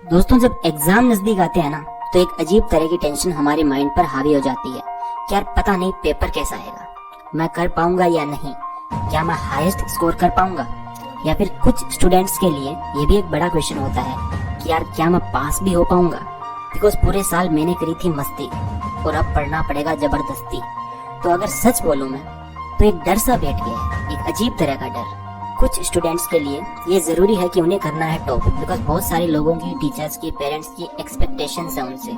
दोस्तों, जब एग्जाम नजदीक आते हैं ना, तो एक अजीब तरह की टेंशन हमारे माइंड पर हावी हो जाती है कि यार पता नहीं पेपर कैसा आएगा, मैं कर पाऊंगा या नहीं, क्या मैं हाईएस्ट स्कोर कर पाऊंगा। या फिर कुछ स्टूडेंट्स के लिए ये भी एक बड़ा क्वेश्चन होता है कि यार क्या मैं पास भी हो पाऊंगा, बिकॉज पूरे साल मैंने करी थी मस्ती और अब पढ़ना पड़ेगा जबरदस्ती। तो अगर सच बोलूं मैं, तो एक डर सा बैठ गया है, एक अजीब तरह का डर। कुछ स्टूडेंट्स के लिए ये जरूरी है कि उन्हें करना है टॉप, बिकॉज बहुत सारे लोगों की, टीचर्स की, पेरेंट्स की एक्सपेक्टेशंस है उनसे।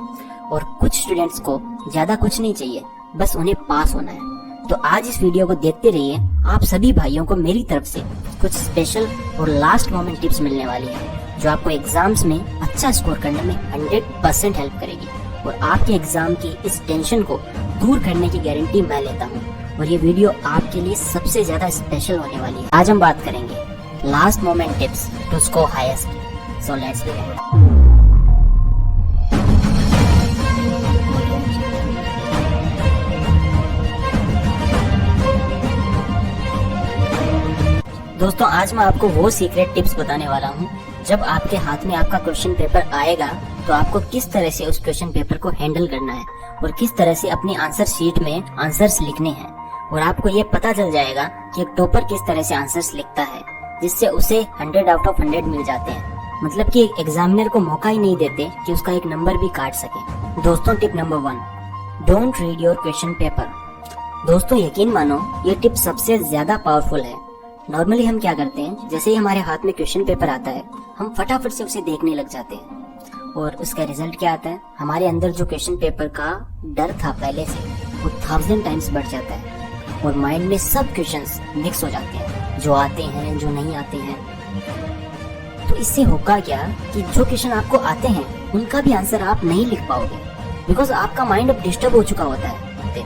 और कुछ स्टूडेंट्स को ज्यादा कुछ नहीं चाहिए, बस उन्हें पास होना है। तो आज इस वीडियो को देखते रहिए, आप सभी भाइयों को मेरी तरफ से कुछ स्पेशल और लास्ट मोमेंट टिप्स मिलने वाली है, जो आपको एग्जाम्स में अच्छा स्कोर करने में 100% हेल्प करेगी। और आपके एग्जाम की इस टेंशन को दूर करने की गारंटी मैं लेता हूँ। और ये वीडियो आपके लिए सबसे ज्यादा स्पेशल होने वाली है। आज हम बात करेंगे last moment tips to score highest. So let's begin. दोस्तों, आज मैं आपको वो सीक्रेट टिप्स बताने वाला हूँ, जब आपके हाथ में आपका क्वेश्चन पेपर आएगा तो आपको किस तरह से उस क्वेश्चन पेपर को हैंडल करना है और किस तरह से अपनी आंसर शीट में आंसर्स लिखने हैं। और आपको ये पता चल जाएगा कि एक टॉपर किस तरह से आंसर्स लिखता है, जिससे उसे 100 आउट ऑफ 100 मिल जाते हैं। मतलब कि एक एग्जामिनर को मौका ही नहीं देते कि उसका एक नंबर भी काट सके। दोस्तों, tip number 1, don't read your question paper. दोस्तों, यकीन मानो ये टिप सबसे ज्यादा पावरफुल है। नॉर्मली हम क्या करते हैं, जैसे ही हमारे हाथ में क्वेश्चन पेपर आता है, हम फटाफट से उसे देखने लग जाते हैं। और उसका रिजल्ट क्या आता है, हमारे अंदर जो क्वेश्चन पेपर का डर था पहले से, वो 1000 टाइम्स बढ़ जाता है। और माइंड में सब क्वेश्चंस मिक्स हो जाते हैं, जो आते हैं, जो नहीं आते हैं। तो इससे होगा क्या कि जो क्वेश्चन आपको आते हैं उनका भी आंसर आप नहीं लिख पाओगे, बिकॉज आपका माइंड अब डिस्टर्ब हो चुका होता है।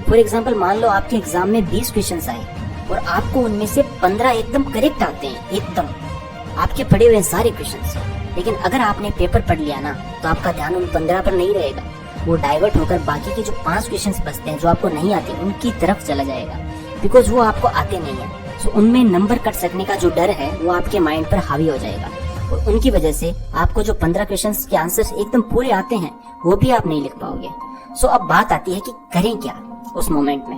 फॉर एग्जाम्पल, मान लो आपके एग्जाम में 20 क्वेश्चन आए और आपको उनमें से 15 एकदम करेक्ट आते हैं, एकदम आपके पढ़े हुए सारे क्वेश्चंस। लेकिन अगर आपने पेपर पढ़ लिया ना, तो आपका ध्यान उन 15 पर नहीं रहेगा, वो डाइवर्ट होकर बाकी के जो 5 क्वेश्चंस बचते हैं जो आपको नहीं आते, उनकी तरफ चला जाएगा, बिकॉज वो आपको आते नहीं है। तो उनमें नंबर कट सकने का जो डर है वो आपके माइंड पर हावी हो जाएगा, और उनकी वजह से आपको जो 15 क्वेश्चंस के आंसर्स एकदम पूरे आते हैं वो भी आप नहीं लिख पाओगे। सो अब बात आती है कि करें क्या उस मोमेंट में।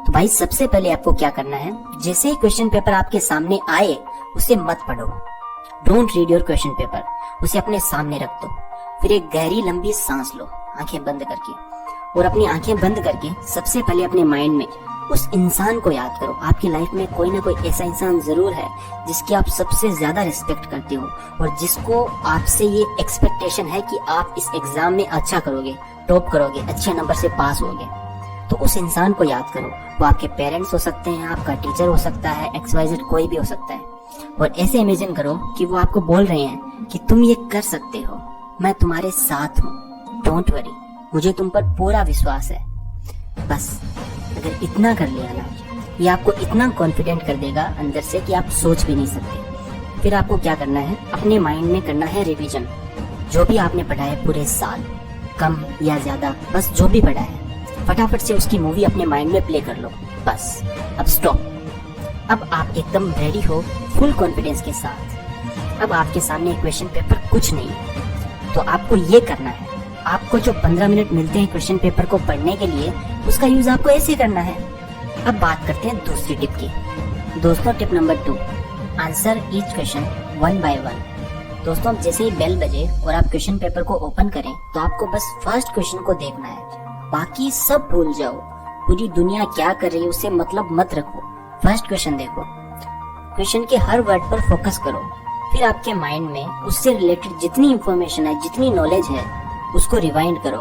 तो भाई, सबसे पहले आपको क्या करना है, जैसे ही क्वेश्चन पेपर आपके सामने आए उसे मत पढ़ो। Don't read your question paper, उसे अपने सामने रख दो। फिर एक गहरी लंबी सांस लो, आंखें बंद करके। और अपनी आंखें बंद करके सबसे पहले अपने माइंड में उस इंसान को याद करो। आपकी लाइफ में कोई ना कोई ऐसा इंसान जरूर है जिसकी आप सबसे ज्यादा रिस्पेक्ट करते हो, और जिसको आपसे ये एक्सपेक्टेशन है कि आप इस एग्जाम में अच्छा करोगे, टॉप करोगे, अच्छे नंबर से पास होगे। तो उस इंसान को याद करो। वो आपके पेरेंट्स हो सकते हैं, आपका टीचर हो सकता है, XYZ कोई भी हो सकता है। और ऐसे इमेजिन करो कि वो आपको बोल रहे हैं कि तुम ये कर सकते हो, मैं तुम्हारे साथ हूँ, डोंट वरी, मुझे तुम पर पूरा विश्वास है। बस अगर इतना कर लिया ना, ये आपको इतना कॉन्फिडेंट कर देगा अंदर से कि आप सोच भी नहीं सकते। फिर आपको क्या करना है, अपने माइंड में करना है रिवीजन। जो भी आपने पढ़ा है पूरे साल, कम या ज्यादा, बस जो भी पढ़ा है फटाफट से उसकी मूवी अपने माइंड में प्ले कर लो। बस अब स्टॉप। अब आप एकदम रेडी हो, फुल कॉन्फिडेंस के साथ। अब आपके सामने क्वेश्चन पेपर कुछ नहीं है, तो आपको ये करना है, आपको जो 15 मिनट मिलते हैं क्वेश्चन पेपर को पढ़ने के लिए, उसका यूज आपको ऐसे करना है। अब बात करते हैं दूसरी टिप की। दोस्तों, tip number 2, answer each question 1 by 1। दोस्तों, जैसे ही बेल बजे और आप क्वेश्चन पेपर को ओपन करें, तो आपको बस फर्स्ट क्वेश्चन को देखना है, बाकी सब भूल जाओ। पूरी दुनिया क्या कर रही है उससे मतलब मत रखो, फर्स्ट क्वेश्चन देखो। क्वेश्चन के हर वर्ड पर फोकस करो। फिर आपके माइंड में उससे रिलेटेड जितनी इंफॉर्मेशन है, जितनी नॉलेज है, उसको रिवाइंड करो।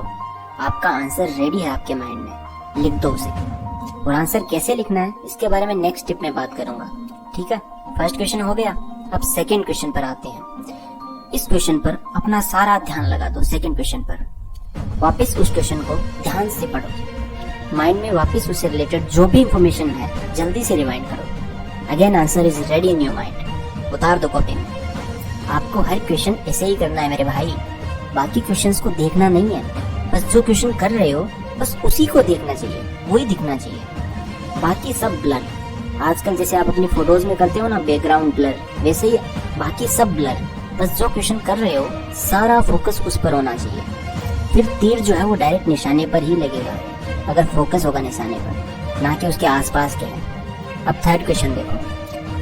आपका आंसर रेडी है आपके माइंड में, लिख दो उसे। और आंसर कैसे लिखना है इसके बारे में नेक्स्ट टिप में बात करूंगा, ठीक है। फर्स्ट क्वेश्चन हो गया, अब सेकंड क्वेश्चन पर आते हैं। इस क्वेश्चन पर अपना सारा ध्यान लगा दो। सेकंड क्वेश्चन पर वापस उस क्वेश्चन को ध्यान से पढ़ो। माइंड में वापस उससे रिलेटेड जो भी इंफॉर्मेशन है जल्दी से रिवाइंड करो। Again answer is ready in your mind, उतार दो कॉपी में। आपको हर क्वेश्चन ऐसे ही करना है मेरे भाई, बाकी क्वेश्चंस को देखना नहीं है। बस जो क्वेश्चन कर रहे हो बस उसी को देखना चाहिए, वही दिखना चाहिए, बाकी सब ब्लर। आजकल जैसे आप अपनी फोटोज में करते हो ना बैकग्राउंड ब्लर, वैसे ही बाकी सब ब्लर। बस जो क्वेश्चन कर रहे हो सारा फोकस उस पर होना चाहिए। फिर तीर जो है वो डायरेक्ट निशाने पर ही लगेगा, अगर फोकस होगा निशाने पर, ना कि उसके आसपास के है। अब थर्ड क्वेश्चन देखो,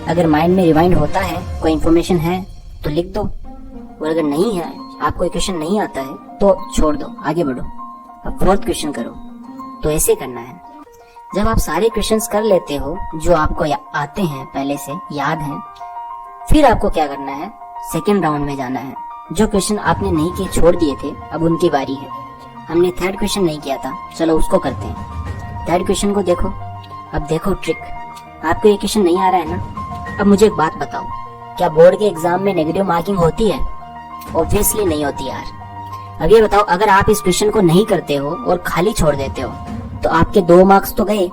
अगर माइंड में रिवाइंड होता है, कोई इन्फॉर्मेशन है तो लिख दो, और अगर नहीं है, आपको क्वेश्चन नहीं आता है तो छोड़ दो, आगे बढ़ो। अब फोर्थ क्वेश्चन करो। तो ऐसे करना है, जब आप सारे क्वेश्चंस कर लेते हो जो आपको आते हैं, पहले से याद हैं, फिर आपको क्या करना है, सेकेंड राउंड में जाना है। जो क्वेश्चन आपने नहीं किए, छोड़ दिए थे, अब उनकी बारी है। हमने थर्ड क्वेश्चन नहीं किया था, चलो उसको करते हैं। थर्ड क्वेश्चन को देखो। अब देखो ट्रिक, आपको ये क्वेश्चन नहीं आ रहा है ना। अब मुझे एक बात बताओ, क्या बोर्ड के एग्जाम में नेगेटिव मार्किंग होती है? ऑब्वियसली नहीं होती यार। अब ये बताओ, अगर आप इस क्वेश्चन को नहीं करते हो और खाली छोड़ देते हो तो आपके 2 मार्क्स तो गए,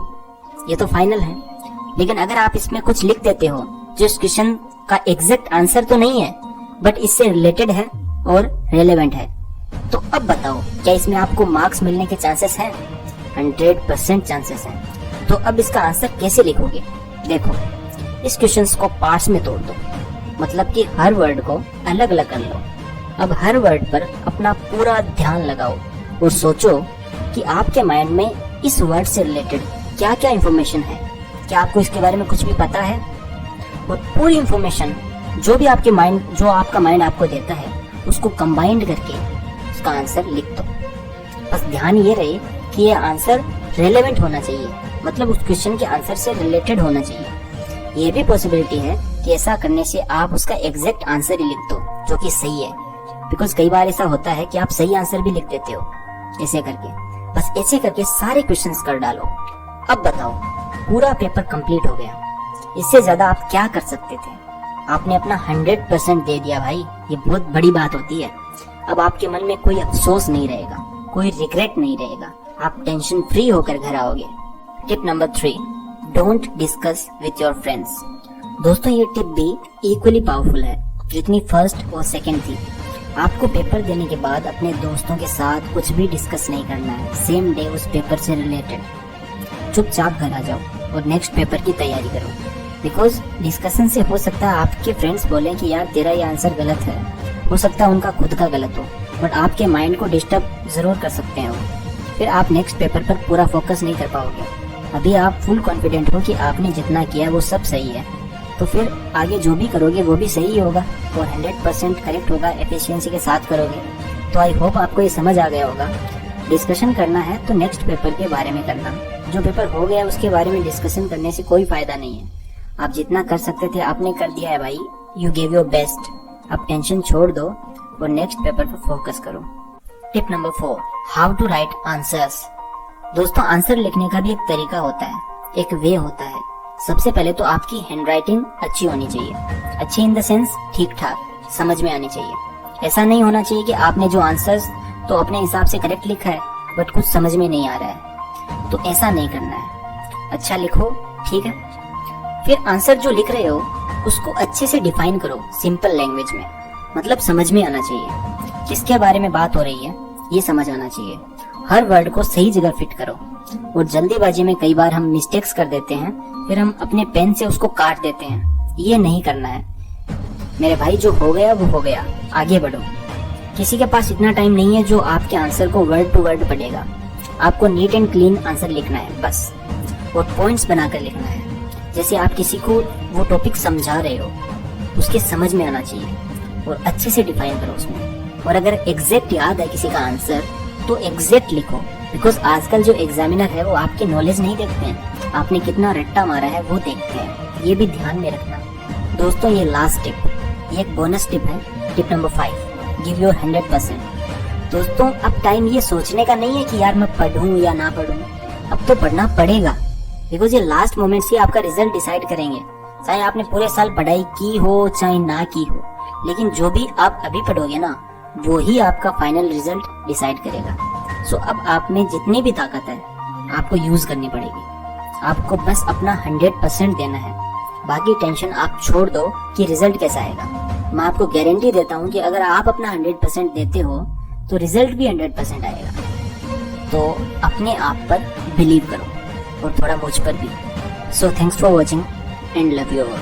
ये तो फाइनल है। लेकिन अगर आप इसमें कुछ लिख देते हो जो इस क्वेश्चन का एग्जैक्ट आंसर तो नहीं है, बट इससे रिलेटेड है और रेलेवेंट है, तो अब बताओ क्या इसमें आपको मार्क्स मिलने के चांसेस हैं? 100% चांसेस हैं। तो अब इसका आंसर कैसे लिखोगे? देखो, इस क्वेश्चन को पार्ट्स में तोड़ दो, मतलब कि हर वर्ड को अलग अलग कर लो। अब हर वर्ड पर अपना पूरा ध्यान लगाओ और सोचो कि आपके माइंड में इस वर्ड से रिलेटेड क्या क्या इंफॉर्मेशन है, क्या आपको इसके बारे में कुछ भी पता है? और पूरी इंफॉर्मेशन जो आपका माइंड आपको देता है, उसको कंबाइंड करके उसका आंसर लिख दो। बस ध्यान ये रहे कि ये आंसर रेलेवेंट होना चाहिए, मतलब उस क्वेश्चन के आंसर से रिलेटेड होना चाहिए। ये भी पॉसिबिलिटी है कि ऐसा करने से आप उसका एग्जैक्ट आंसर ही लिख दो, जो कि सही है। बिकॉज कई बार ऐसा होता है कि आप सही आंसर भी लिख देते हो ऐसे करके। बस ऐसे करके सारे क्वेश्चंस कर डालो। अब बताओ, पूरा पेपर कंप्लीट हो गया, इससे ज्यादा आप क्या कर सकते थे? आपने अपना 100% दे दिया भाई, ये बहुत बड़ी बात होती है। अब आपके मन में कोई अफसोस नहीं रहेगा, कोई रिग्रेट नहीं रहेगा, आप टेंशन फ्री होकर घर आओगे। Tip number 3, don't discuss with your friends. दोस्तों, ये टिप भी इक्वली पावरफुल है जितनी फर्स्ट और सेकंड थी। आपको पेपर देने के बाद अपने दोस्तों के साथ कुछ भी डिस्कस नहीं करना है, सेम डे उस पेपर से रिलेटेड। चुपचाप घर आ जाओ और नेक्स्ट पेपर की तैयारी करो। बिकॉज डिस्कशन से हो सकता है आपके फ्रेंड्स बोलें कि यार तेरा ये आंसर गलत है, हो सकता है उनका खुद का गलत हो, बट आपके माइंड को डिस्टर्ब जरूर कर सकते हैं वो। फिर आप नेक्स्ट पेपर पर पूरा फोकस नहीं कर पाओगे। अभी आप फुल कॉन्फिडेंट हो कि आपने जितना किया वो सब सही है, तो फिर आगे जो भी करोगे वो भी सही होगा और 100% करेक्ट होगा, एफिशिएंसी के साथ करोगे। तो आई होप आपको ये समझ आ गया होगा। डिस्कशन करना है तो नेक्स्ट पेपर के बारे में करना, जो पेपर हो गया उसके बारे में डिस्कशन करने से कोई फायदा नहीं है। आप जितना कर सकते थे आपने कर दिया है भाई, यू गिव योर बेस्ट। अब टेंशन छोड़ दो और नेक्स्ट पेपर पर फोकस करो। Tip number 4, how to write answers. दोस्तों, आंसर लिखने का भी एक तरीका होता है, एक वे होता है। सबसे पहले तो आपकी हैंडराइटिंग अच्छी होनी चाहिए। अच्छी इन द सेंस ठीक ठाक, समझ में आनी चाहिए। ऐसा नहीं होना चाहिए कि आपने जो आंसर्स तो अपने हिसाब से करेक्ट लिखा है बट कुछ समझ में नहीं आ रहा है, तो ऐसा नहीं करना है। अच्छा लिखो, ठीक है। फिर आंसर जो लिख रहे हो उसको अच्छे से डिफाइन करो, सिंपल लैंग्वेज में, मतलब समझ में आना चाहिए। किसके बारे में बात हो रही है ये समझ आना चाहिए। हर वर्ड को सही जगह फिट करो। और जल्दीबाजी में कई बार हम मिस्टेक्स कर देते हैं, फिर हम अपने पेन से उसको काट देते हैं। ये नहीं करना है मेरे भाई, जो हो गया वो हो गया, आगे बढ़ो। किसी के पास इतना टाइम नहीं है जो आपके आंसर को वर्ड टू वर्ड पढ़ेगा। आपको नीट एंड क्लीन आंसर लिखना है बस, और पॉइंट्स बनाकर लिखना है। जैसे आप किसी को वो टॉपिक समझा रहे हो, उसके समझ में आना चाहिए और अच्छे से डिफाइन करो उसमें। और अगर एग्जैक्ट याद है किसी का आंसर तो एग्जैक्ट लिखो, बिकॉज आजकल जो एग्जामिनर है वो आपकी नॉलेज नहीं देखते हैं, आपने कितना रट्टा मारा है वो देखते हैं। ये भी ध्यान में रखना। दोस्तों, ये लास्ट टिप, ये एक बोनस टिप है। Tip number 5, give your 100%। दोस्तों, अब टाइम ये सोचने का नहीं है कि यार मैं पढ़ूं या ना पढ़ूं, अब तो पढ़ना पड़ेगा। बिकॉज ये लास्ट मोमेंट्स ही आपका रिजल्ट डिसाइड करेंगे। चाहे आपने पूरे साल पढ़ाई की हो चाहे ना की हो, लेकिन जो भी आप अभी पढ़ोगे ना, वो ही आपका फाइनल रिजल्ट डिसाइड करेगा। सो अब आप में जितनी भी ताकत है आपको यूज करनी पड़ेगी। आपको बस अपना 100% देना है, बाकी टेंशन आप छोड़ दो कि रिजल्ट कैसा आएगा। मैं आपको गारंटी देता हूँ कि अगर आप अपना 100% देते हो तो रिजल्ट भी 100% आएगा। तो अपने आप पर बिलीव करो और थोड़ा मुझ पर भी। So thanks for watching and love you all.